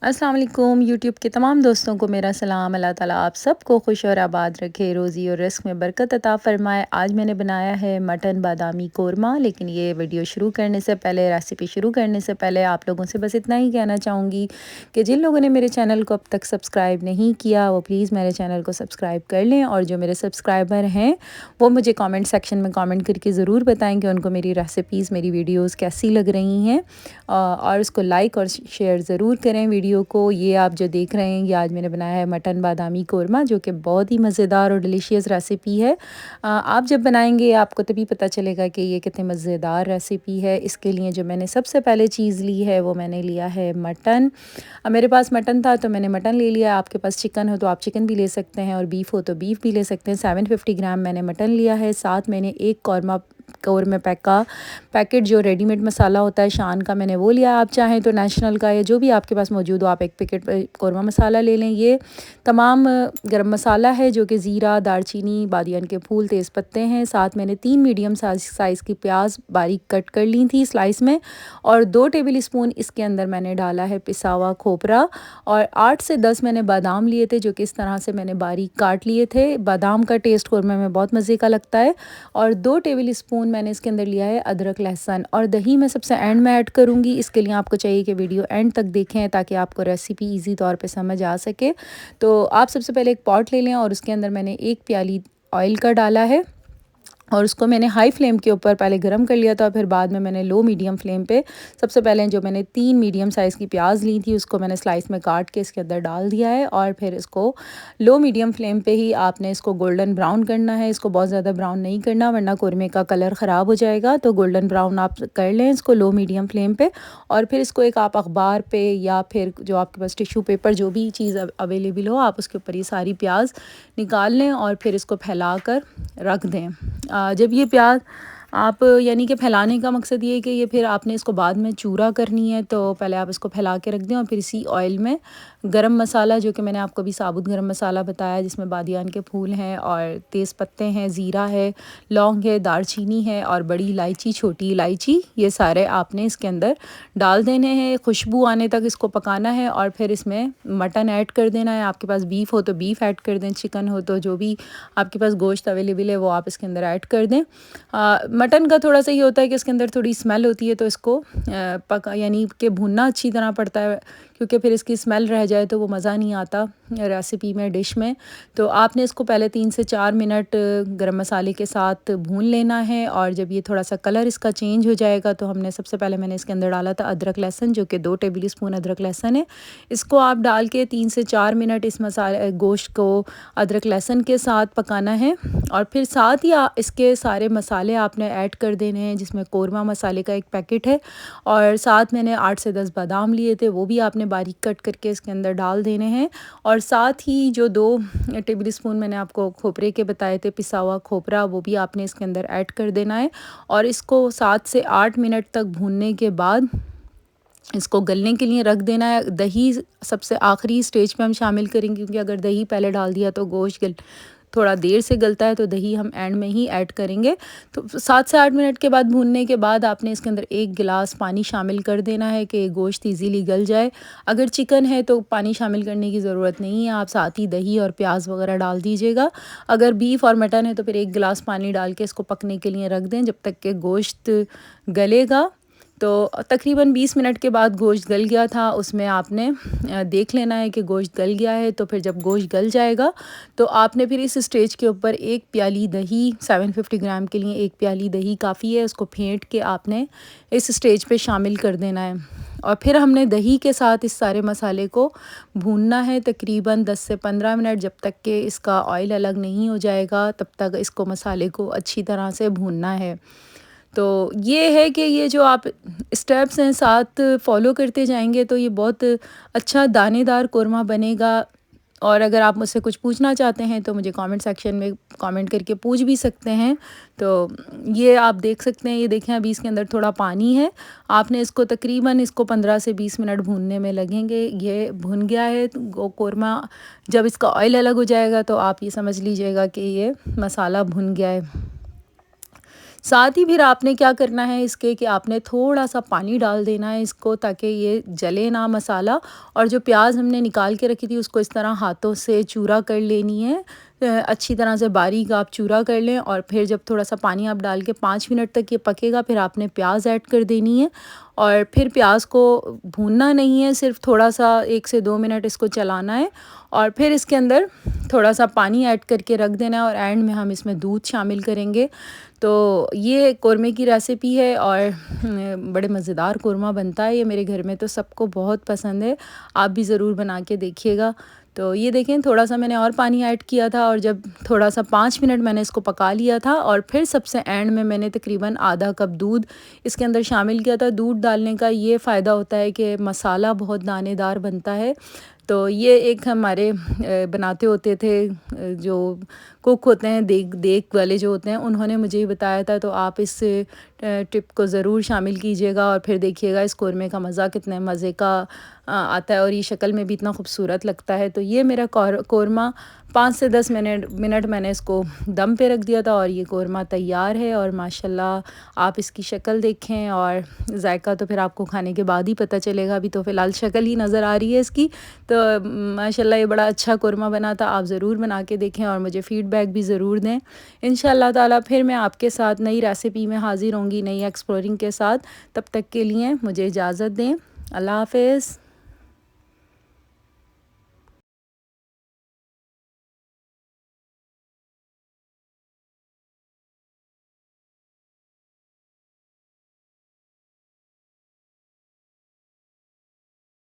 अस्सलाम वालेकुम यूट्यूब के तमाम दोस्तों को मेरा सलाम। अल्लाह ताला आप सबको खुश और आबाद रखे, रोज़ी और रिस्क में बरकत अता फ़रमाए। आज मैंने बनाया है मटन बादामी कोरमा। लेकिन ये वीडियो शुरू करने से पहले, रेसिपी शुरू करने से पहले आप लोगों से बस इतना ही कहना चाहूँगी कि जिन लोगों ने मेरे चैनल को अब तक सब्सक्राइब नहीं किया वो प्लीज़ मेरे चैनल को सब्सक्राइब कर लें। और जो मेरे सब्सक्राइबर हैं वो मुझे कॉमेंट सेक्शन में कॉमेंट करके ज़रूर बताएँ कि उनको मेरी रेसिपीज़, मेरी वीडियोज़ कैसी लग रही हैं। और उसको लाइक और शेयर ज़रूर करें वीडियो को। ये आप जो देख रहे हैं ये आज मैंने बनाया है मटन बादामी कोरमा, जो कि बहुत ही मज़ेदार और डिलीशियस रेसिपी है। आप जब बनाएंगे आपको तभी पता चलेगा कि ये कितनी मज़ेदार रेसिपी है। इसके लिए जो मैंने सबसे पहले चीज़ ली है वो मैंने लिया है मटन। मेरे पास मटन था तो मैंने मटन ले लिया। आपके पास चिकन हो तो आप चिकन भी ले सकते हैं और बीफ हो तो बीफ भी ले सकते हैं। 750 ग्राम मैंने मटन लिया है। साथ मैंने एक कौरमा पैक का पैकेट जो रेडीमेड मसाला होता है शान का, मैंने वो लिया। आप चाहें तो नेशनल का या जो भी आपके पास मौजूद हो आप एक पैकेट कौरमा मसाला ले लें। ये तमाम गरम मसाला है जो कि ज़ीरा, दालचीनी, बादियान के फूल, तेज़ पत्ते हैं। साथ मैंने 3 मीडियम साइज़ की प्याज बारीक कट कर ली थी स्लाइस में। और 2 टेबल स्पून इसके अंदर मैंने डाला है पिसा हुआ खोपरा। और 8 से 10 मैंने बादाम लिए थे जो कि इस तरह से मैंने बारीक काट लिए थे। बादाम का टेस्ट कौरमा में बहुत मज़े का लगता है। और 2 टेबल स्पून मैंने इसके अंदर लिया है अदरक लहसुन। और दही मैं सबसे एंड में ऐड करूँगी। इसके लिए आपको चाहिए कि वीडियो एंड तक देखें ताकि आपको रेसिपी इजी तौर पे समझ आ सके। तो आप सबसे पहले एक पॉट ले लें और उसके अंदर मैंने 1 प्याली ऑयल का डाला है और उसको मैंने हाई फ्लेम के ऊपर पहले गरम कर लिया था। फिर बाद में मैंने लो मीडियम फ्लेम पे सबसे पहले जो मैंने 3 मीडियम साइज़ की प्याज ली थी उसको मैंने स्लाइस में काट के इसके अंदर डाल दिया है। और फिर इसको लो मीडियम फ्लेम पे ही आपने इसको गोल्डन ब्राउन करना है। इसको बहुत ज़्यादा ब्राउन नहीं करना वरना कौरमे का कलर ख़राब हो जाएगा। तो गोल्डन ब्राउन आप कर लें इसको लो मीडियम फ्लेम पे। और फिर इसको एक आप अखबार पे या फिर जो आपके पास टिश्यू पेपर जो भी चीज़ अवेलेबल हो आप उसके ऊपर ये सारी प्याज निकाल लें और फिर इसको फैला कर रख दें। जब ये प्याज आप यानी कि फैलाने का मकसद ये है कि ये फिर आपने इसको बाद में चूरा करनी है तो पहले आप इसको फैला के रख दें। और फिर इसी ऑयल में गरम मसाला जो कि मैंने आपको अभी साबुत गरम मसाला बताया जिसमें बादियान के फूल हैं और तेज़ पत्ते हैं, ज़ीरा है, लौंग है, दालचीनी है और बड़ी इलायची, छोटी इलायची, ये सारे आपने इसके अंदर डाल देने हैं। खुशबू आने तक इसको पकाना है। और फिर इसमें मटन ऐड कर देना है। आपके पास बीफ हो तो बीफ ऐड कर दें, चिकन हो तो जो भी आपके पास गोश्त अवेलेबल है वो आप इसके अंदर ऐड कर दें। मटन का थोड़ा सा ये होता है कि इसके अंदर थोड़ी स्मेल होती है तो इसको पका यानी कि भूनना अच्छी तरह पड़ता है क्योंकि फिर इसकी स्मेल रह जाए तो वो मज़ा नहीं आता रेसिपी में, डिश में। तो आपने इसको पहले 3 से 4 मिनट गरम मसाले के साथ भून लेना है। और जब ये थोड़ा सा कलर इसका चेंज हो जाएगा तो हमने सबसे पहले मैंने इसके अंदर डाला था अदरक लहसुन जो कि 2 टेबल स्पून अदरक लहसुन है। इसको आप डाल के 3 से 4 मिनट इस मसाले गोश्त को अदरक लहसुन के साथ पकाना है। और फिर साथ ही इसके सारे मसाले आपने ऐड कर देने हैं जिसमें कौरमा मसाले का एक पैकेट है। और साथ मैंने 8 से 10 बादाम लिए थे वो भी आपने बारीक कट करके इसके अंदर डाल देने हैं। और साथ ही जो 2 टेबल स्पून मैंने आपको खोपरे के बताए थे पिसा हुआ खोपरा वो भी आपने इसके अंदर ऐड कर देना है। और इसको 7 से 8 मिनट तक भूनने के बाद इसको गलने के लिए रख देना है। दही सबसे आखिरी स्टेज पे हम शामिल करेंगे क्योंकि अगर दही पहले डाल दिया तो गोश्त थोड़ा देर से गलता है तो दही हम एंड में ही ऐड करेंगे। तो 7 से 8 मिनट के बाद भूनने के बाद आपने इसके अंदर 1 गिलास पानी शामिल कर देना है कि गोश्त इजीली गल जाए। अगर चिकन है तो पानी शामिल करने की ज़रूरत नहीं है, आप साथ ही दही और प्याज वगैरह डाल दीजिएगा। अगर बीफ और मटन है तो फिर 1 गिलास पानी डाल के इसको पकने के लिए रख दें जब तक कि गोश्त गलेगा। तो तकरीबन 20 मिनट के बाद गोश्त गल गया था। उसमें आपने देख लेना है कि गोश्त गल गया है। तो फिर जब गोश्त गल जाएगा तो आपने फिर इस स्टेज के ऊपर 1 प्याली दही, 750 ग्राम के लिए 1 प्याली दही काफ़ी है, उसको फेंट के आपने इस स्टेज पे शामिल कर देना है। और फिर हमने दही के साथ इस सारे मसाले को भूनना है तकरीबन 10 से 15 मिनट जब तक कि इसका ऑयल अलग नहीं हो जाएगा। तब तक इसको मसाले को अच्छी तरह से भूनना है। तो ये है कि ये जो आप स्टेप्स हैं साथ फॉलो करते जाएंगे तो ये बहुत अच्छा दानेदार कौरमा बनेगा। और अगर आप मुझसे कुछ पूछना चाहते हैं तो मुझे कमेंट सेक्शन में कमेंट करके पूछ भी सकते हैं। तो ये आप देख सकते हैं, ये देखें अभी इसके अंदर थोड़ा पानी है। आपने इसको तकरीबन 15 से 20 मिनट भूनने में लगेंगे। ये भुन गया है कौरमा। जब इसका ऑयल अलग हो जाएगा तो आप ये समझ लीजिएगा कि ये मसाला भुन गया है। साथ ही फिर आपने क्या करना है इसके कि आपने थोड़ा-सा पानी डाल देना है इसको, ताकि ये जले ना मसाला। और जो प्याज़ हमने निकाल के रखी थी उसको इस तरह हाथों से चूरा कर लेनी है। अच्छी तरह से बारीक आप चूरा कर लें, और फिर जब थोड़ा-सा पानी आप डाल के 5 मिनट तक ये पकेगा, फिर आपने प्याज़ ऐड कर देनी है। और फिर प्याज़ को भूनना नहीं है, सिर्फ़ थोड़ा-सा 1 से 2 मिनट इसको चलाना है, और फिर इसके अंदर थोड़ा-सा पानी ऐड करके रख देना है, और एंड में हम इसमें दूध शामिल करेंगे। तो ये कोरमे की रेसिपी है, और बड़े मज़ेदार कोरमा बनता है ये मेरे घर में, तो सबको बहुत पसंद है। आप भी ज़रूर बना के देखिएगा। तो ये देखें, थोड़ा-सा मैंने और पानी ऐड किया था, और जब थोड़ा-सा 5 मिनट मैंने इसको पका लिया था, और फिर सबसे एंड में मैंने तकरीबन आधा कप दूध इसके अंदर शामिल किया था। दूध डालने का ये फ़ायदा होता है कि मसाला बहुत दानेदार बनता है। तो ये एक हमारे बनाते होते थे, जो कुक होते हैं, देग देग वाले जो होते हैं, उन्होंने मुझे ये बताया था। तो आप इस टिप को ज़रूर शामिल कीजिएगा, और फिर देखिएगा इस कोरमे का मज़ा कितने मज़े का आता है, और ये शक्ल में भी इतना खूबसूरत लगता है। तो ये मेरा कोरमा 5 से 10 मिनट मैंने इसको दम पे रख दिया था, और ये कोरमा तैयार है। और माशाल्लाह आप इसकी शक्ल देखें, और जायका तो फिर आपको खाने के बाद ही पता चलेगा, अभी तो फ़िलहाल शक्ल ही नज़र आ रही है इसकी। तो माशाल्लाह ये बड़ा अच्छा कोरमा बना था। आप ज़रूर बना के देखें, और मुझे फ़ीडबैक भी ज़रूर दें। इंशाअल्लाह ताला फिर मैं आपके साथ नई रेसिपी में हाज़िर होंगी, नई एक्सप्लोरिंग के साथ। तब तक के लिए मुझे इजाज़त दें। अल्लाह हाफ़िज़।